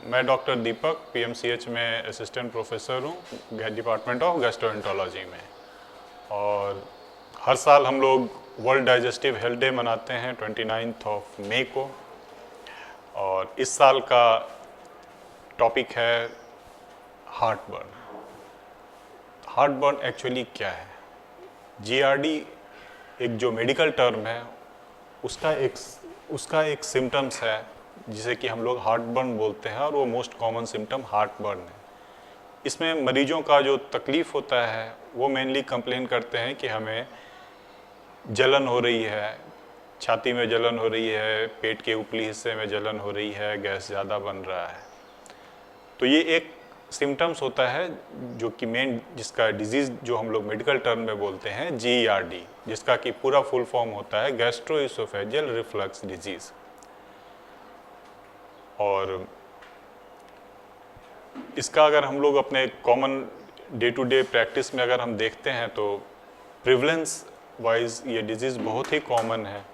मैं डॉक्टर दीपक पीएमसीएच में assistant professor हूँ डिपार्टमेंट ऑफ गैस्ट्रोएंटरोलॉजी में। और हर साल हम लोग वर्ल्ड डाइजेस्टिव हेल्थ डे मनाते हैं 29 मई को। और इस साल का टॉपिक है heart burn. Heart burn actually क्या है? जीआरडी एक जो मेडिकल टर्म है उसका एक सिम्टम्स है जिसे कि हम लोग हार्ट बर्न बोलते हैं, और वो most common symptom heart burn है। इसमें मरीजों का जो तकलीफ होता है वो मेनली कंप्लेन करते हैं कि हमें जलन हो रही है, छाती में जलन हो रही है, पेट के ऊपरी हिस्से में जलन हो रही है, गैस ज़्यादा बन रहा है। तो ये एक सिम्टम्स होता है जो कि मेन जिसका डिजीज़ जो हम लोग मेडिकल टर्म में बोलते हैं जीईआरडी, जिसका कि पूरा फुल फॉर्म होता है गैस्ट्रोइसोफेजियल रिफ्लक्स डिजीज़। और इसका अगर हम लोग अपने common day to day practice में अगर हम देखते हैं तो प्रिवलेंस वाइज ये डिजीज़ बहुत ही कॉमन है।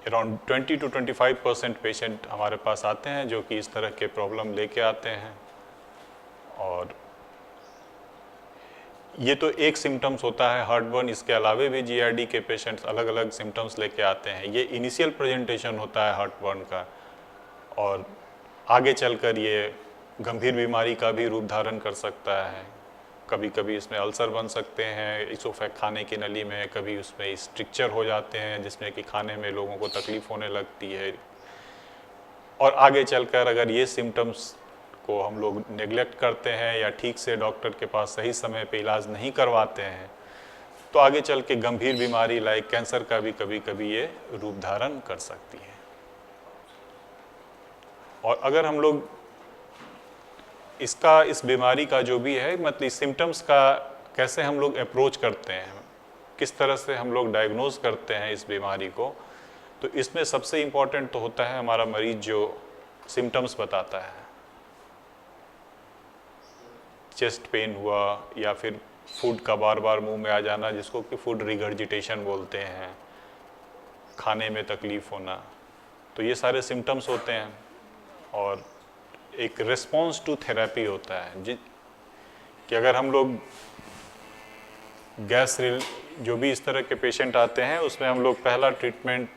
अराउंड 20 to 25% पेशेंट हमारे पास आते हैं जो कि इस तरह के प्रॉब्लम लेके आते हैं। और ये तो एक सिम्टम्स होता है हार्ट बर्न। इसके अलावा भी जीआरडी के पेशेंट्स अलग अलग सिम्टम्स लेके आते हैं। ये इनिशियल प्रेजेंटेशन होता है हार्ट बर्न का, और आगे चलकर ये गंभीर बीमारी का भी रूप धारण कर सकता है। कभी कभी इसमें अल्सर बन सकते हैं इसोफेग खाने की नली में, कभी उसमें स्ट्रिक्चर हो जाते हैं जिसमें कि खाने में लोगों को तकलीफ होने लगती है। और आगे चलकर अगर ये सिम्टम्स को हम लोग नेग्लेक्ट करते हैं या ठीक से डॉक्टर के पास सही समय पे इलाज नहीं करवाते हैं तो आगे चल के गंभीर बीमारी लाइक कैंसर का भी कभी कभी ये रूप धारण कर सकती है। और अगर हम लोग इस बीमारी का जो भी है मतलब इस सिम्टम्स का कैसे हम लोग अप्रोच करते हैं, किस तरह से हम लोग डायग्नोज करते हैं इस बीमारी को, तो इसमें सबसे इम्पॉर्टेंट तो होता है हमारा मरीज जो सिम्टम्स बताता है। चेस्ट पेन हुआ या फिर फूड का बार बार मुंह में आ जाना जिसको कि फूड रिगर्जिटेशन बोलते हैं, खाने में तकलीफ होना, तो ये सारे सिम्टम्स होते हैं। और एक रिस्पॉन्स टू थेरेपी होता है कि अगर हम लोग जो भी इस तरह के पेशेंट आते हैं उसमें हम लोग पहला ट्रीटमेंट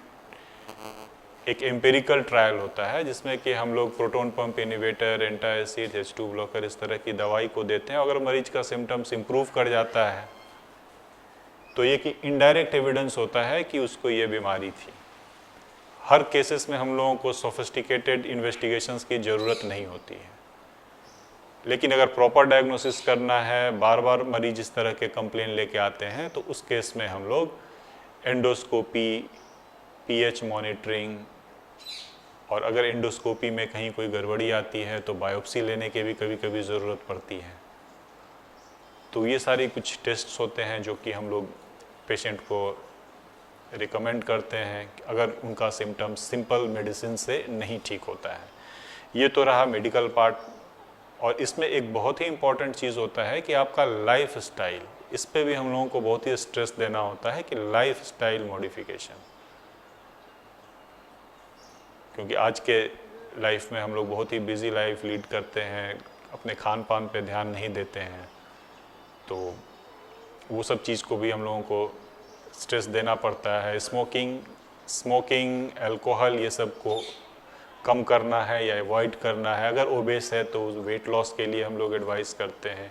एक एम्पेरिकल ट्रायल होता है जिसमें कि हम लोग proton pump inhibitor, antacid, H2 blocker इस तरह की दवाई को देते हैं। अगर मरीज का सिम्टम्स इम्प्रूव कर जाता है तो ये कि इनडायरेक्ट एविडेंस होता है कि उसको ये बीमारी थी। हर केसेस में हम लोगों को सोफिस्टिकेटेड इन्वेस्टिगेशंस की ज़रूरत नहीं होती है, लेकिन अगर प्रॉपर डायग्नोसिस करना है, बार बार मरीज इस तरह के कंप्लेन लेके आते हैं तो उस केस में हम लोग एंडोस्कोपी, पीएच मॉनिटरिंग, और अगर एंडोस्कोपी में कहीं कोई गड़बड़ी आती है तो बायोप्सी लेने की भी कभी कभी ज़रूरत पड़ती है। तो ये सारी कुछ टेस्ट्स होते हैं जो कि हम लोग पेशेंट को रिकमेंड करते हैं अगर उनका सिम्टम्स सिंपल मेडिसिन से नहीं ठीक होता है। ये तो रहा मेडिकल पार्ट। और इसमें एक बहुत ही इम्पॉर्टेंट चीज़ होता है कि आपका लाइफ स्टाइल, इस पे भी हम लोगों को बहुत ही स्ट्रेस देना होता है कि लाइफ स्टाइल मॉडिफिकेशन, क्योंकि आज के लाइफ में हम लोग बहुत ही बिजी लाइफ लीड करते हैं, अपने खान पान पे ध्यान नहीं देते हैं, तो वो सब चीज़ को भी हम लोगों को स्ट्रेस देना पड़ता है। स्मोकिंग, अल्कोहल, ये सब को कम करना है या अवॉइड करना है। अगर ओबेस है तो वेट लॉस के लिए हम लोग एडवाइस करते हैं।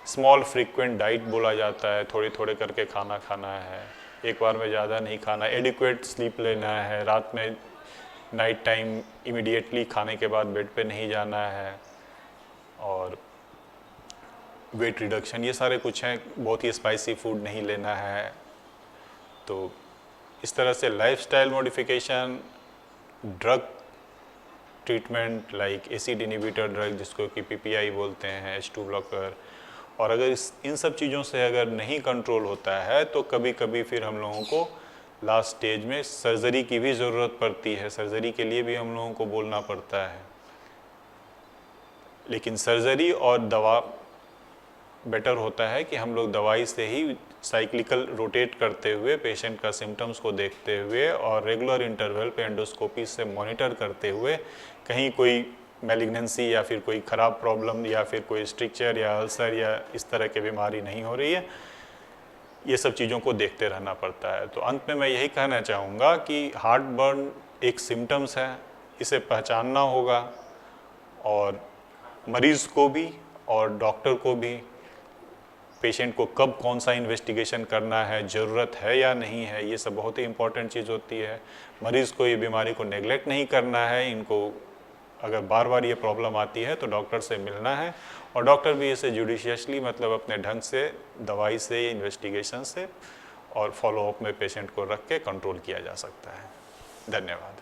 स्मॉल फ्रीक्वेंट डाइट बोला जाता है, थोड़े थोड़े करके खाना खाना है, एक बार में ज़्यादा नहीं खाना। एडिक्वेट स्लीप लेना है, रात में नाइट टाइम इमीडिएटली खाने के बाद बेड पे नहीं जाना है। और वेट रिडक्शन, ये सारे कुछ हैं। बहुत ही स्पाइसी फूड नहीं लेना है। तो इस तरह से lifestyle modification, drug treatment like acid inhibitor drug जिसको कि पीपीआई बोलते हैं, H2 ब्लॉकर, और अगर इन सब चीज़ों से अगर नहीं कंट्रोल होता है तो कभी कभी फिर हम लोगों को लास्ट स्टेज में सर्जरी की भी ज़रूरत पड़ती है। सर्जरी के लिए भी हम लोगों को बोलना पड़ता है, लेकिन सर्जरी और दवा बेटर होता है कि हम लोग दवाई से ही साइक्लिकल रोटेट करते हुए पेशेंट का सिम्टम्स को देखते हुए और रेगुलर इंटरवल पे एंडोस्कोपी से मॉनिटर करते हुए कहीं कोई मैलिग्नेंसी या फिर कोई ख़राब प्रॉब्लम या फिर कोई स्ट्रिक्चर या अल्सर या इस तरह की बीमारी नहीं हो रही है, ये सब चीज़ों को देखते रहना पड़ता है। तो अंत में मैं यही कहना चाहूँगा कि हार्ट बर्न एक सिम्टम्स है, इसे पहचानना होगा और मरीज़ को भी और डॉक्टर को भी पेशेंट को कब कौन सा इन्वेस्टिगेशन करना है, ज़रूरत है या नहीं है, ये सब बहुत ही इम्पॉर्टेंट चीज़ होती है। मरीज़ को ये बीमारी को नेगलेक्ट नहीं करना है, इनको अगर बार बार ये प्रॉब्लम आती है तो डॉक्टर से मिलना है और डॉक्टर भी इसे जुडिशियसली मतलब अपने ढंग से दवाई से, इन्वेस्टिगेशन से और फॉलोअप में पेशेंट को रख के कंट्रोल किया जा सकता है। धन्यवाद।